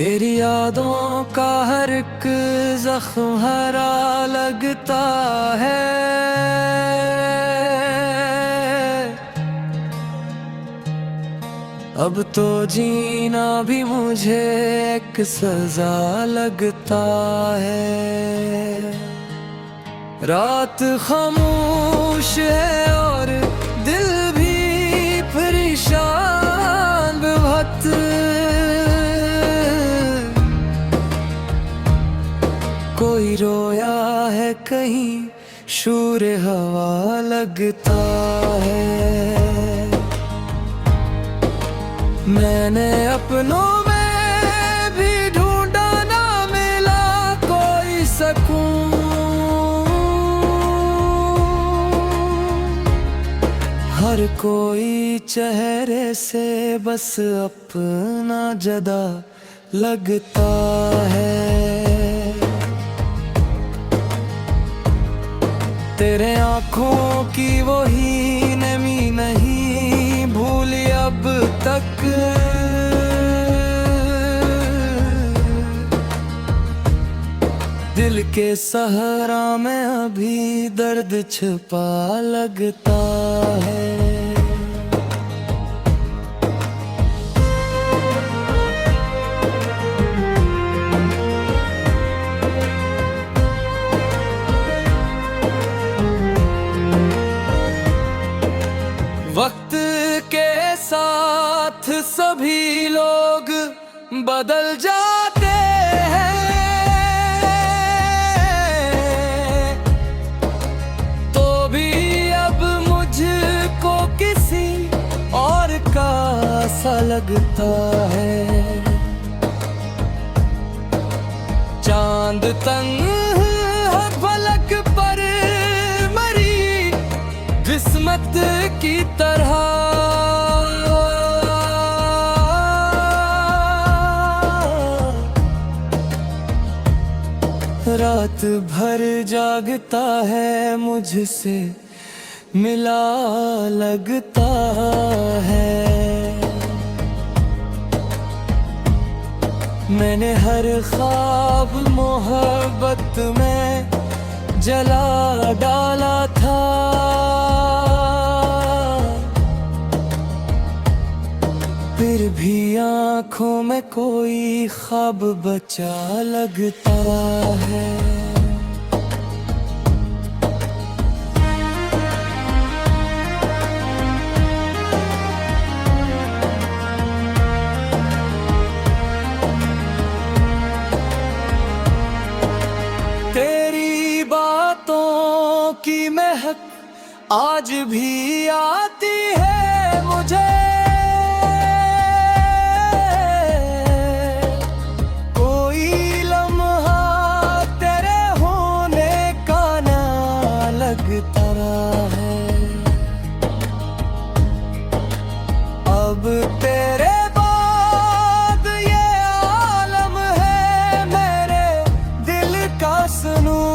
तेरी यादों का हर एक जख्म हरा लगता है। अब तो जीना भी मुझे एक सजा लगता है। रात खामोश है और दिल भी परेशान बहुत। कोई रोया है कहीं शूर हवा लगता है। मैंने अपनों में भी ढूंढा ना मिला कोई सुकून। हर कोई चेहरे से बस अपना जदा लगता है। तेरे आँखों की वही नमी नहीं भूली अब तक। दिल के सहारा में अभी दर्द छुपा लगता है। वक्त के साथ सभी लोग बदल जाते हैं, तो भी अब मुझको किसी और का सा लगता है। चांद तंग है फलक पर मरी किस्मत की तरह। रात भर जागता है मुझसे मिला लगता है। मैंने हर ख्वाब मोहब्बत में जला डाला था। फिर भी आँखों में कोई ख्वाब बचा लगता है। तेरी बातों की महक आज भी आती है मुझे। अब तेरे बाद ये आलम है मेरे दिल का सुनूं।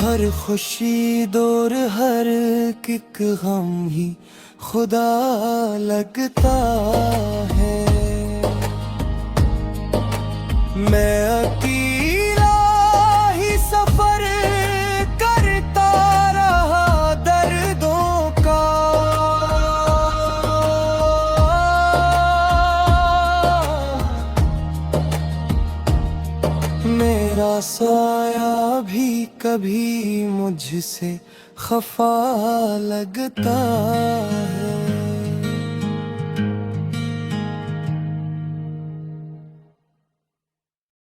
हर खुशी दौर हर एक गम ही खुदा लगता है। मैं अकेला ही सफर करता रहा दर्दों का। मेरा साया भी कभी मुझसे खफा लगता है।